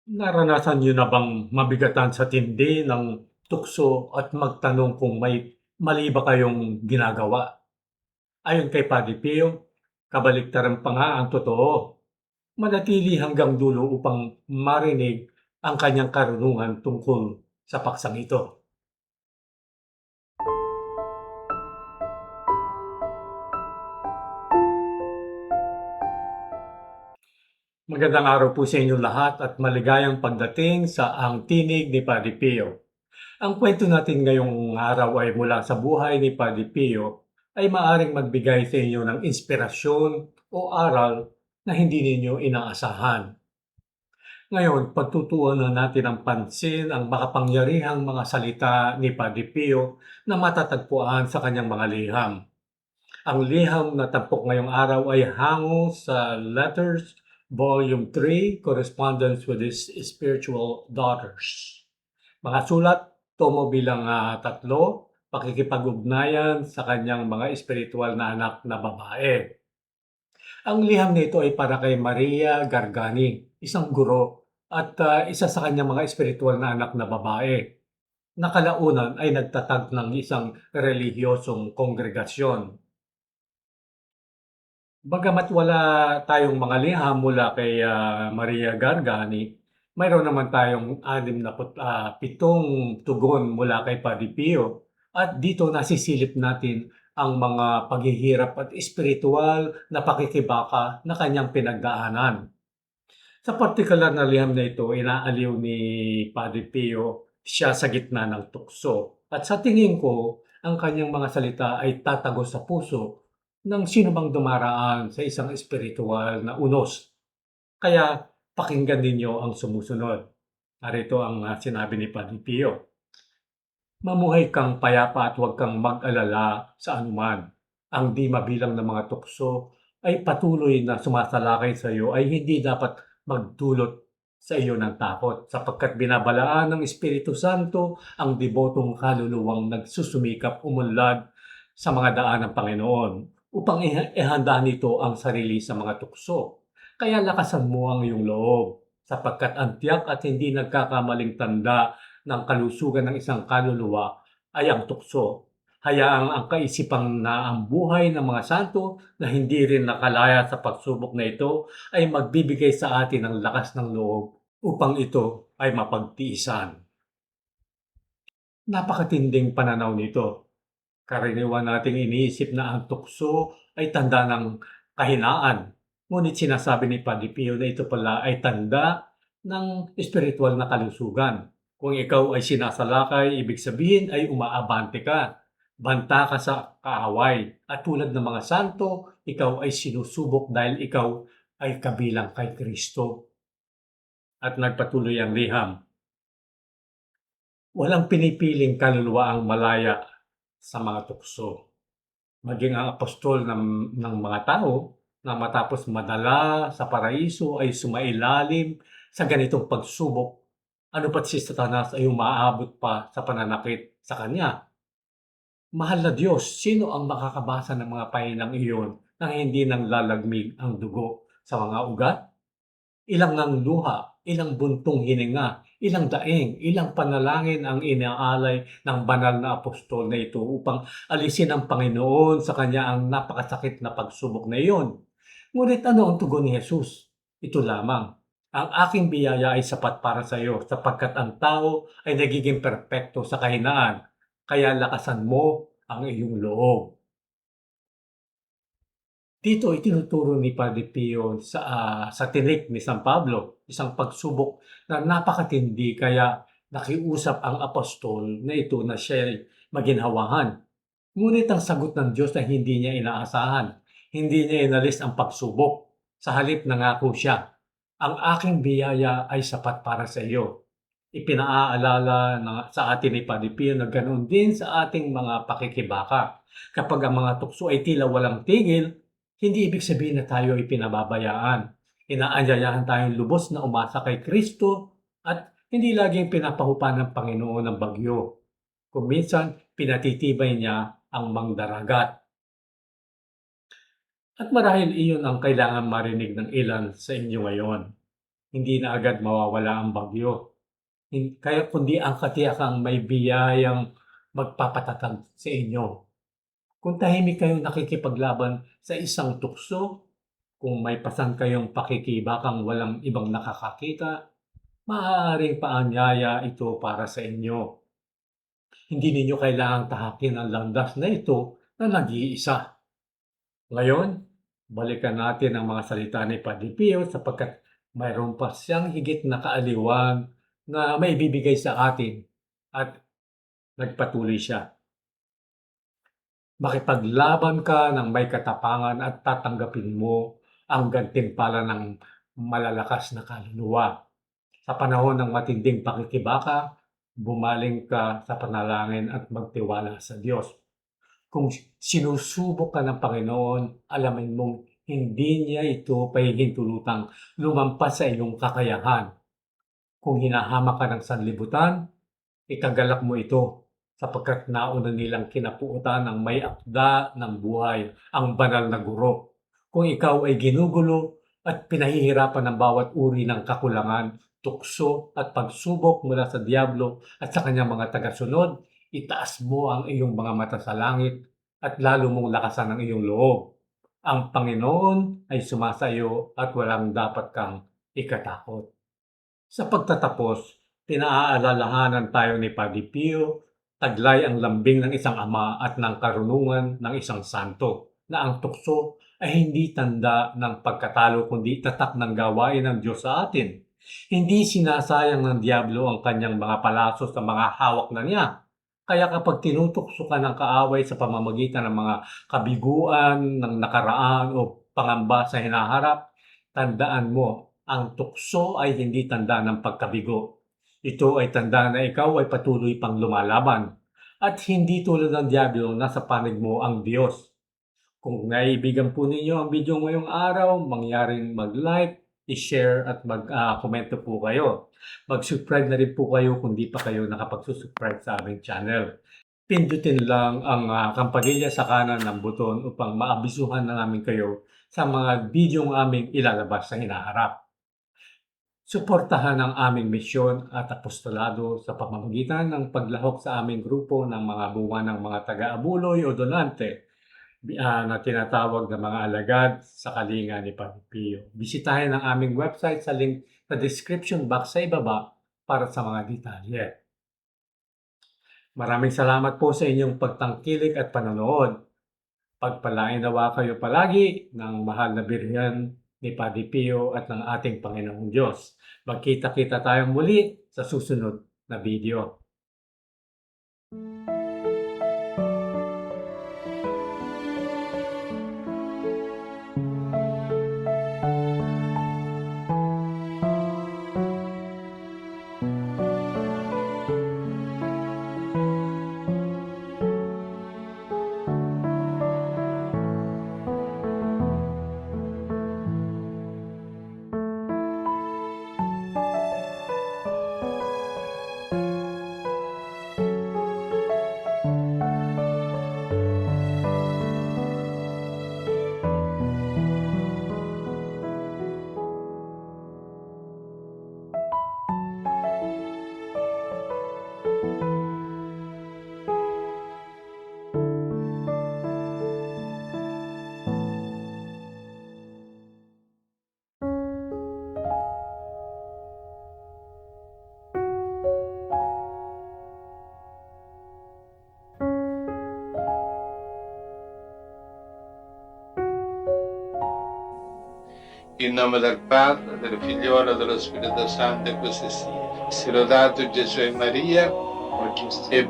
Naranasan niyo na bang mabigatan sa tindi ng tukso at magtanong kung may mali ba kayong ginagawa? Ayon kay Padre Pio, kabaliktaran pa nga ang totoo. Manatili hanggang dulo upang marinig ang kanyang karunungan tungkol sa paksang ito. Magandang araw po sa inyong lahat at maligayang pagdating sa Ang Tinig ni Padre Pio. Ang kwento natin ngayong araw ay mula sa buhay ni Padre Pio ay maaring magbigay sa inyo ng inspirasyon o aral na hindi ninyo inaasahan. Ngayon, pagtutuunan natin ng pansin ang makapangyarihang mga salita ni Padre Pio na matatagpuan sa kanyang mga liham. Ang liham na tampok ngayong araw ay hango sa Letters, Volume 3, Correspondence with His Spiritual Daughters. Mga sulat, tomo bilang 3, pakikipag-ugnayan sa kanyang mga espiritual na anak na babae. Ang liham nito ay para kay Maria Gargani, isang guro at isa sa kanyang mga espiritual na anak na babae. Nakalaunan ay nagtatag ng isang relihiyosong kongregasyon. Bagamat wala tayong mga liham mula kay Maria Gargani, mayroon naman tayong 67 tugon mula kay Padre Pio at dito nasisilip natin ang mga paghihirap at espiritual na pakikibaka na kanyang pinagdaanan. Sa partikular na liham na ito, inaaliw ni Padre Pio siya sa gitna ng tukso. At sa tingin ko, ang kanyang mga salita ay tatagos sa puso ng sino mang dumaraan sa isang espiritual na unos. Kaya pakinggan ninyo ang sumusunod. Narito ang sinabi ni Padre Pio. Mamuhay kang payapa at huwag kang mag-alala sa anuman. Ang di mabilang na mga tukso ay patuloy na sumasalakay sa iyo ay hindi dapat magdulot sa iyo ng takot sapagkat binabalaan ng Espiritu Santo ang debotong kaluluwang nagsusumikap umunlad sa mga daan ng Panginoon upang ihanda nito ang sarili sa mga tukso. Kaya lakasan mo ang iyong loob sapagkat ang tiyak at hindi nagkakamaling tanda ng kalusugan ng isang kaluluwa ay ang tukso. Hayaang ang kaisipang na ang buhay ng mga santo na hindi rin nakalaya sa pagsubok na ito ay magbibigay sa atin ng lakas ng loob upang ito ay mapagtiisan. Napakatinding pananaw nito. Karaniwan nating iniisip na ang tukso ay tanda ng kahinaan. Ngunit sinasabi ni Padre Pio na ito pala ay tanda ng espiritual na kalusugan. Kung ikaw ay sinasalakay, ibig sabihin ay umaabante ka. Banta ka sa kaaway. At tulad ng mga santo, ikaw ay sinusubok dahil ikaw ay kabilang kay Kristo. At nagpatuloy ang liham. Walang pinipiling kaluluwa ang malaya sa mga tukso. Maging ang apostol ng mga tao na matapos madala sa paraiso ay sumailalim sa ganitong pagsubok. Ano pat si Satanas ay umaabot pa sa pananakit sa kanya. Mahal na Diyos, sino ang makakabasa ng mga pahinang iyon nang hindi nang lalagmig ang dugo sa mga ugat? Ilang ng luha, ilang buntong hininga, ilang daing, ilang panalangin ang inaalay ng banal na apostol na ito upang alisin ng Panginoon sa kanya ang napakasakit na pagsubok na iyon. Ngunit ano ang tugon ni Jesus? Ito lamang. Ang aking biyaya ay sapat para sa iyo sapagkat ang tao ay nagiging perpekto sa kahinaan. Kaya lakasan mo ang iyong loob. Dito itinuturo ni Padre Pio sa tinik ni San Pablo, isang pagsubok na napakatindi kaya nakiusap ang apostol na ito na siya maginhawahan. Ngunit ang sagot ng Diyos ay hindi niya inaasahan. Hindi niya inalis ang pagsubok. Sa halip nangako siya, ang aking biyaya ay sapat para sa iyo. Ipinaaalala sa atin ni Padre Pio na ganoon din sa ating mga pakikibaka. Kapag ang mga tukso ay tila walang tigil, hindi ibig sabihin na tayo ay pinababayaan. Inaanyayahan tayong lubos na umasa kay Kristo at hindi laging pinapahupa ng Panginoon ng bagyo. Kung minsan, pinatitibay niya ang mangdaragat. At marahil iyon ang kailangan marinig ng ilan sa inyo ngayon. hindi na agad mawawala ang bagyo. Kaya kundi ang katiyakang may biyayang magpapatatag sa inyo. Kung tahimik kayong nakikipaglaban sa isang tukso, kung may pasan kayong pakikibakang walang ibang nakakakita, maaaring paanyaya ito para sa inyo. Hindi ninyo kailangang tahakin ang landas na ito na nag-iisa. Ngayon, balikan natin ang mga salita ni Padre Pio sapagkat mayroon pa siyang higit na kaaliwan na maibibigay sa atin at nagpatuloy siya. Makipaglaban ka ng may katapangan at tatanggapin mo ang gantimpala ng malalakas na kaluluwa. Sa panahon ng matinding pakikibaka, bumaling ka sa panalangin at magtiwala sa Diyos. Kung sinusubok ka ng Panginoon, alamin mong hindi niya ito pahihintulutang lumampas sa iyong kakayahan. Kung hinahamak ka ng sanlibutan, ikagalak mo ito sapagkat nauna nilang kinapuutan ng may akda ng buhay, ang banal na guro. Kung ikaw ay ginugulo at pinahihirapan ng bawat uri ng kakulangan, tukso at pagsubok mula sa Diablo at sa kanyang mga tagasunod, itaas mo ang iyong mga mata sa langit at lalo mong lakasan ang iyong loob. Ang Panginoon ay sumasayo at walang dapat kang ikatakot. Sa pagtatapos, pinaaalalahanan tayo ni Padre Pio, taglay ang lambing ng isang ama at ng karunungan ng isang santo, na ang tukso ay hindi tanda ng pagkatalo kundi tatak ng gawain ng Diyos sa atin. Hindi sinasayang ng Diablo ang kanyang mga palaso sa mga hawak na niya. Kaya kapag tinutukso ka ng kaaway sa pamamagitan ng mga kabiguan ng nakaraan o pangamba sa hinaharap, tandaan mo, ang tukso ay hindi tanda ng pagkabigo. Ito ay tanda na ikaw ay patuloy pang lumalaban. At hindi tulad ng Diablo, nasa panig mo ang Diyos. Kung naibigan po ninyo ang video ngayong araw, mangyaring mag-like, i-share at mag-komento po kayo. Mag-subscribe na rin po kayo kung di pa kayo nakapag-subscribe sa aming channel. Pindutin lang ang kampanilya sa kanan ng buton upang maabisuhan na namin kayo sa mga video ng aming ilalabas sa hinaharap. Suportahan ang aming misyon at apostolado sa pamamagitan ng paglahok sa aming grupo ng mga bunga ng mga taga-abuloy o donante na tinatawag na mga alagad sa kalinga ni Padre Pio. Bisitahin ang aming website sa link sa description box sa ibaba para sa mga detalye. Maraming salamat po sa inyong pagtangkilik at panonood. Pagpalain nawa kayo palagi ng mahal na Birhen ni Padre Pio at ng ating Panginoong Diyos. Magkita-kita tayong muli sa susunod na video. In nome del Padre, del Figliolo e dello Spirito Santo, e così sia. Sia lodato Gesù e Maria, e